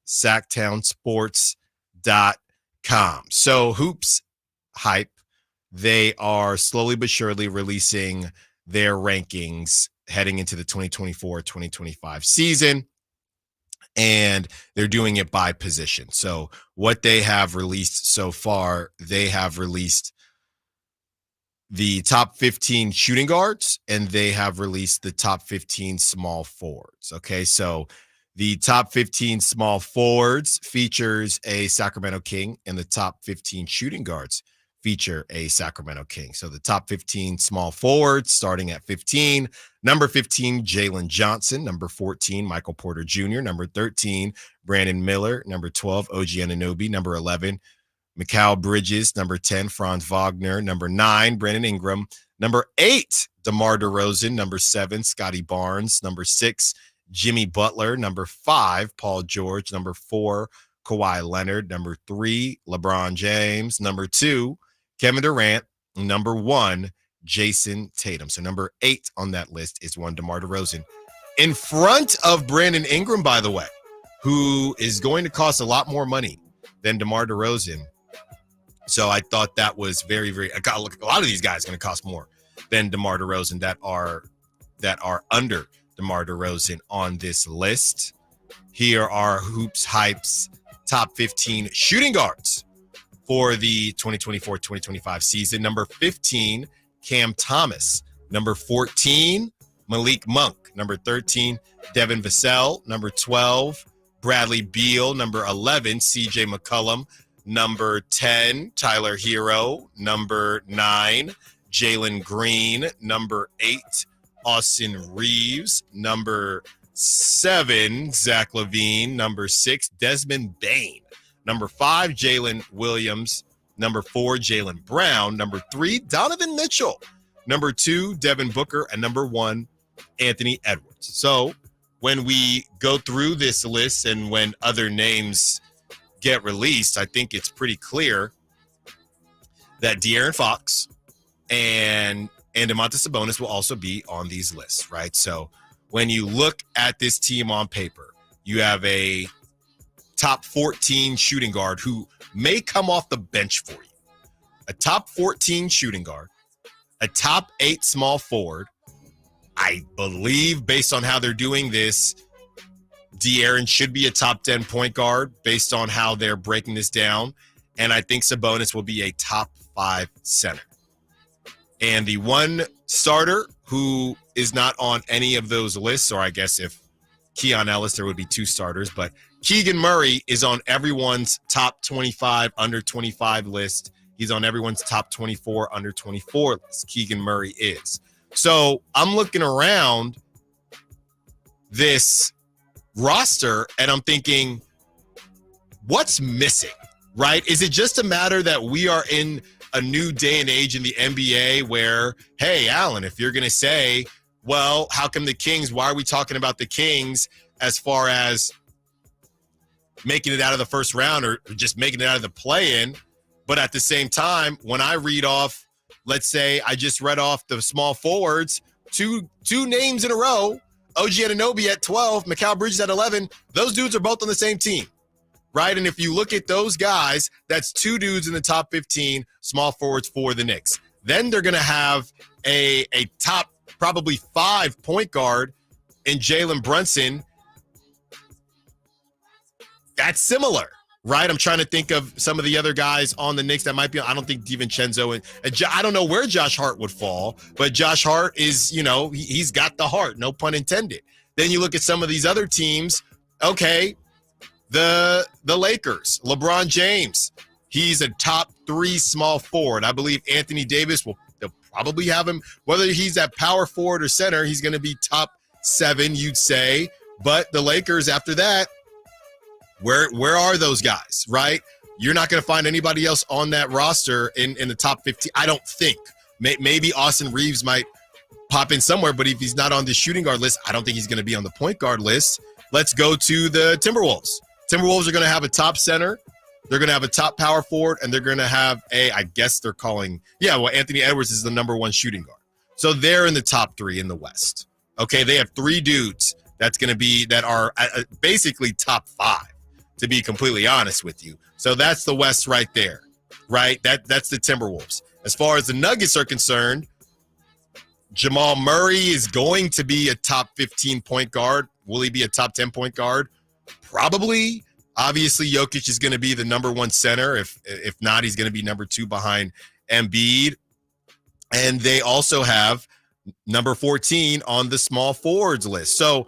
SactownSports.com. So Hoops Hype, they are slowly but surely releasing their rankings heading into the 2024-2025 season, and they're doing it by position. So what they have released so far, they have released the top 15 shooting guards, and they have released the top 15 small forwards. Okay, so the top 15 small forwards features a Sacramento King, and the top 15 shooting guards feature a Sacramento King. So the top 15 small forwards starting at 15, number 15, Jalen Johnson, number 14, Michael Porter Jr., number 13, Brandon Miller, number 12, OG Anunoby, number 11, Mikal Bridges, number 10, Franz Wagner, number 9, Brandon Ingram, number 8, DeMar DeRozan, number 7, Scotty Barnes, number 6, Jimmy Butler, number 5, Paul George, number 4, Kawhi Leonard, number 3, LeBron James, number 2, Kevin Durant, number 1, Jason Tatum. So number 8 on that list is one DeMar DeRozan. In front of Brandon Ingram, by the way, who is going to cost a lot more money than DeMar DeRozan. So I thought that was very, very. A lot of these guys are going to cost more than DeMar DeRozan that are under DeMar DeRozan on this list. Here are Hoops Hype's top 15 shooting guards for the 2024-2025 season. Number 15, Cam Thomas. Number 14, Malik Monk. Number 13, Devin Vassell. Number 12, Bradley Beal. Number 11, CJ McCollum. Number 10, Tyler Hero. Number 9, Jalen Green. Number 8, Austin Reeves. Number 7, Zach LaVine. Number 6, Desmond Bane. Number 5, Jalen Williams. Number 4, Jaylen Brown. Number 3, Donovan Mitchell. Number 2, Devin Booker. And number 1, Anthony Edwards. So when we go through this list and when other names get released, I think it's pretty clear that De'Aaron Fox and Domantas Sabonis will also be on these lists, right? So when you look at this team on paper, you have a top 14 shooting guard who may come off the bench for you, a top 14 shooting guard, a top 8 small forward. I believe based on how they're doing this, De'Aaron should be a top 10 point guard based on how they're breaking this down. And I think Sabonis will be a top 5 center. And the one starter who is not on any of those lists, or I guess if Keon Ellis, there would be 2 starters, but Keegan Murray is on everyone's top 25 under 25 list. He's on everyone's top 24 under 24 list. Keegan Murray is. So I'm looking around this roster and I'm thinking, what's missing, right? Is it just a matter that we are in a new day and age in the NBA where, hey, Alan, if you're going to say, well, how come the Kings, why are we talking about the Kings as far as making it out of the first round or just making it out of the play-in? But at the same time, when I read off, let's say I just read off the small forwards, two names in a row, OG Anunoby at 12, Mikal Bridges at 11, those dudes are both on the same team, right? And if you look at those guys, that's 2 dudes in the top 15 small forwards for the Knicks. Then they're going to have a top probably 5 point guard in Jalen Brunson. That's similar, right? I'm trying to think of some of the other guys on the Knicks that might be. I don't think DiVincenzo and I don't know where Josh Hart would fall, but Josh Hart is, he's got the heart, no pun intended. Then you look at some of these other teams. Okay, the Lakers, LeBron James, he's a top 3 small forward. I believe Anthony Davis they'll probably have him, whether he's at power forward or center, he's going to be top 7, you'd say. But the Lakers after that, where are those guys, right? You're not going to find anybody else on that roster in the top 15, I don't think. Maybe Austin Reeves might pop in somewhere, but if he's not on the shooting guard list, I don't think he's going to be on the point guard list. Let's go to the Timberwolves. Timberwolves are going to have a top center. They're going to have a top power forward, and they're going to have Anthony Edwards is the number 1 shooting guard. So they're in the top 3 in the West. Okay, they have 3 dudes that are basically top 5 to be completely honest with you. So that's the West right there, right? That's the Timberwolves. As far as the Nuggets are concerned, Jamal Murray is going to be a top 15 point guard. Will he be a top 10 point guard? Probably. Obviously, Jokic is going to be the number one center. If not, he's going to be number two behind Embiid. And they also have number 14 on the small forwards list. So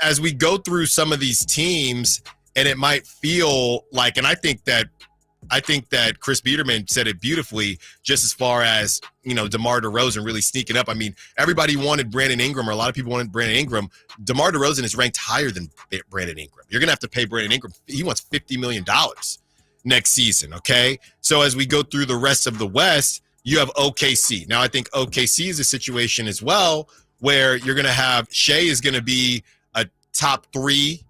as we go through some of these teams, and it might feel like, and I think that Chris Biederman said it beautifully, just as far as, DeMar DeRozan really sneaking up. I mean, everybody wanted Brandon Ingram, or a lot of people wanted Brandon Ingram. DeMar DeRozan is ranked higher than Brandon Ingram. You're going to have to pay Brandon Ingram. He wants $50 million next season, okay? So as we go through the rest of the West, you have OKC. Now, I think OKC is a situation as well where you're going to have Shea is going to be a top three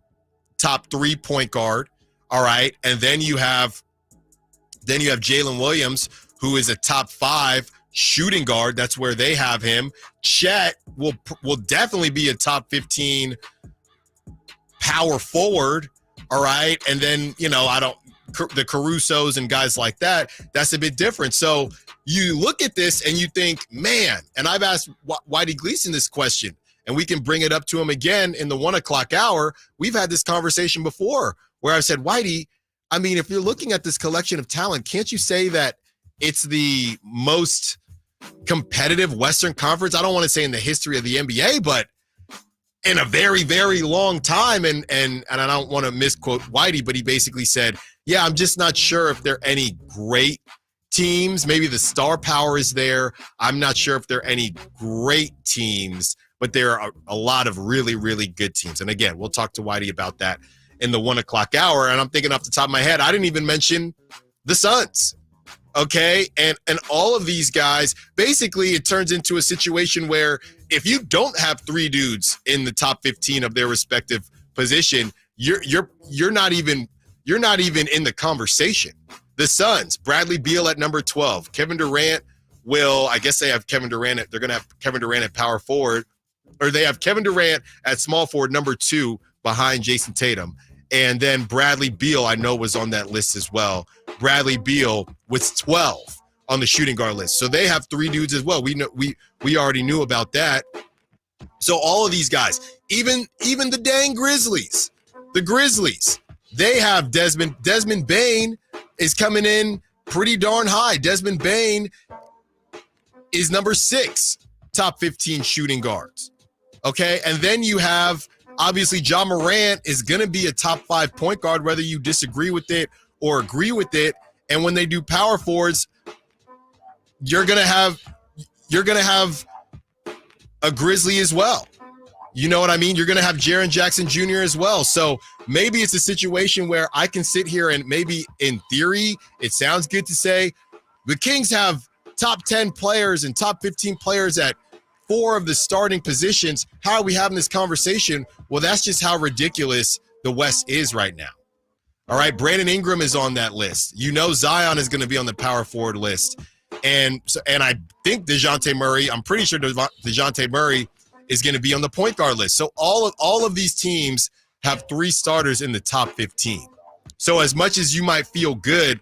point guard, all right? And then you have Jalen Williams, who is a top 5 shooting guard. That's where they have him. Chet will definitely be a top 15 power forward, all right? And then, the Carusos and guys like that, that's a bit different. So you look at this and you think, man, and I've asked Whitey Gleason this question, and we can bring it up to him again in the 1 o'clock hour. We've had this conversation before where I've said, Whitey, I mean, if you're looking at this collection of talent, can't you say that it's the most competitive Western Conference? I don't want to say in the history of the NBA, but in a very, very long time. And I don't want to misquote Whitey, but he basically said, yeah, I'm just not sure if there are any great teams. Maybe the star power is there. I'm not sure if there are any great teams, but there are a lot of really, really good teams. And again, we'll talk to Whitey about that in the 1 o'clock hour. And I'm thinking off the top of my head, I didn't even mention the Suns. Okay. And all of these guys, basically it turns into a situation where if you don't have 3 dudes in the top 15 of their respective position, you're not even in the conversation. The Suns, Bradley Beal at number 12, Kevin Durant I guess they have Kevin Durant. They're going to have Kevin Durant at power forward, or they have Kevin Durant at small forward, number 2 behind Jason Tatum. And then Bradley Beal, I know, was on that list as well. Bradley Beal was 12 on the shooting guard list. So they have 3 dudes as well. We already knew about that. So all of these guys, even the dang Grizzlies, they have Desmond Bane is coming in pretty darn high. Desmond Bane is number 6, top 15 shooting guards. Okay. And then you have, obviously, Ja Morant is going to be a top 5 point guard, whether you disagree with it or agree with it. And when they do power forwards, you're going to have a Grizzly as well. You know what I mean? You're going to have Jaren Jackson Jr. as well. So maybe it's a situation where I can sit here and maybe in theory, it sounds good to say the Kings have top 10 players and top 15 players at 4 of the starting positions. How are we having this conversation? Well, that's just how ridiculous the West is right now. All right, Brandon Ingram is on that list. Zion is going to be on the power forward list. And I think DeJounte Murray, I'm pretty sure DeJounte Murray is going to be on the point guard list. So all of these teams have 3 starters in the top 15. So as much as you might feel good,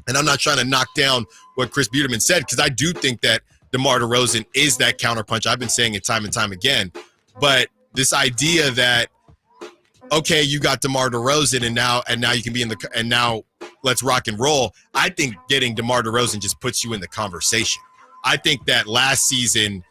and I'm not trying to knock down what Chris Biederman said, because I do think that DeMar DeRozan is that counterpunch. I've been saying it time and time again. But this idea that, okay, you got DeMar DeRozan and now you can be and now let's rock and roll. I think getting DeMar DeRozan just puts you in the conversation. I think that last season,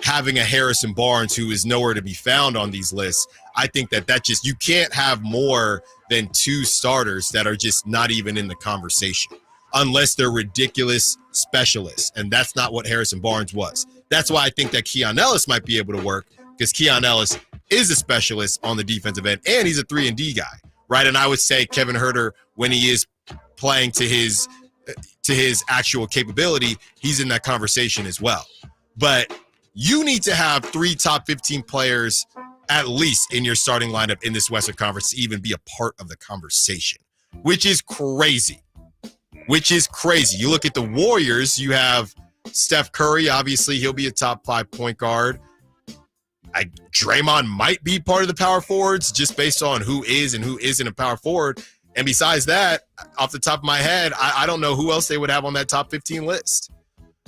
having a Harrison Barnes who is nowhere to be found on these lists, I think that just, you can't have more than 2 starters that are just not even in the conversation unless they're ridiculous specialists. And that's not what Harrison Barnes was. That's why I think that Keon Ellis might be able to work, because Keon Ellis is a specialist on the defensive end and he's a 3-and-D guy, right? And I would say Kevin Huerter, when he is playing to his actual capability, he's in that conversation as well. But you need to have 3 top 15 players at least in your starting lineup in this Western Conference to even be a part of the conversation, which is crazy. You look at the Warriors, you have Steph Curry. Obviously, he'll be a top 5 point guard. Draymond might be part of the power forwards just based on who is and who isn't a power forward. And besides that, off the top of my head, I don't know who else they would have on that top 15 list.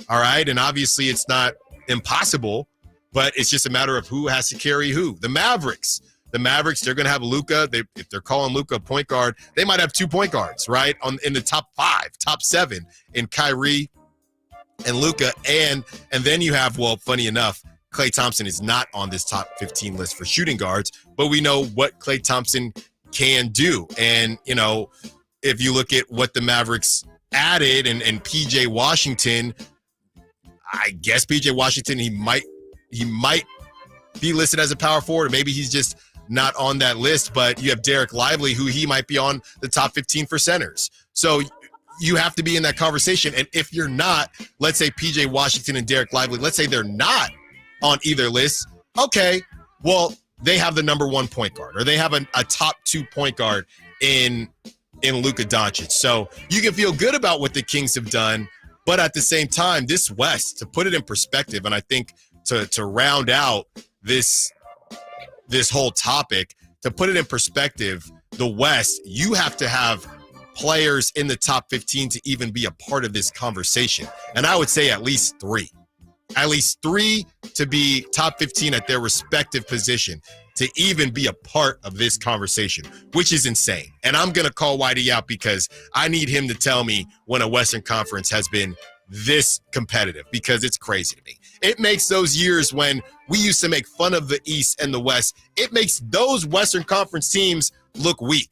All right. And obviously it's not impossible, but it's just a matter of who has to carry who. The Mavericks, they're going to have Luka. If they're calling Luka a point guard, they might have 2 point guards, right? In the top 5, top 7 in Kyrie and Luka. And then you have, well, funny enough, Klay Thompson is not on this top 15 list for shooting guards, but we know what Klay Thompson can do. And, you know, if you look at what the Mavericks added and PJ Washington, I guess PJ Washington, he might be listed as a power forward, or maybe he's just not on that list, but you have Derek Lively, who he might be on the top 15 for centers. So you have to be in that conversation. And if you're not, let's say PJ Washington and Derek Lively, let's say they're not on either list, okay, well, they have the number 1 point guard, or they have a top 2 point guard in Luka Doncic. So you can feel good about what the Kings have done, but at the same time, this West, to put it in perspective, and I think to round out this whole topic, to put it in perspective, the West, you have to have players in the top 15 to even be a part of this conversation. And I would say at least 3. At least 3 to be top 15 at their respective position to even be a part of this conversation, which is insane. And I'm going to call Whitey out because I need him to tell me when a Western Conference has been this competitive, because it's crazy to me. It makes those years when we used to make fun of the East and the West, it makes those Western Conference teams look weak.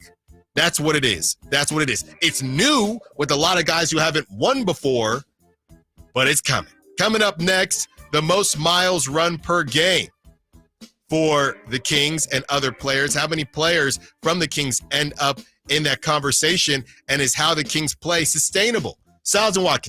That's what it is. That's what it is. It's new with a lot of guys who haven't won before, but it's coming. Coming up next, the most miles run per game for the Kings and other players. How many players from the Kings end up in that conversation, and is how the Kings play sustainable? Stiles and Watkins.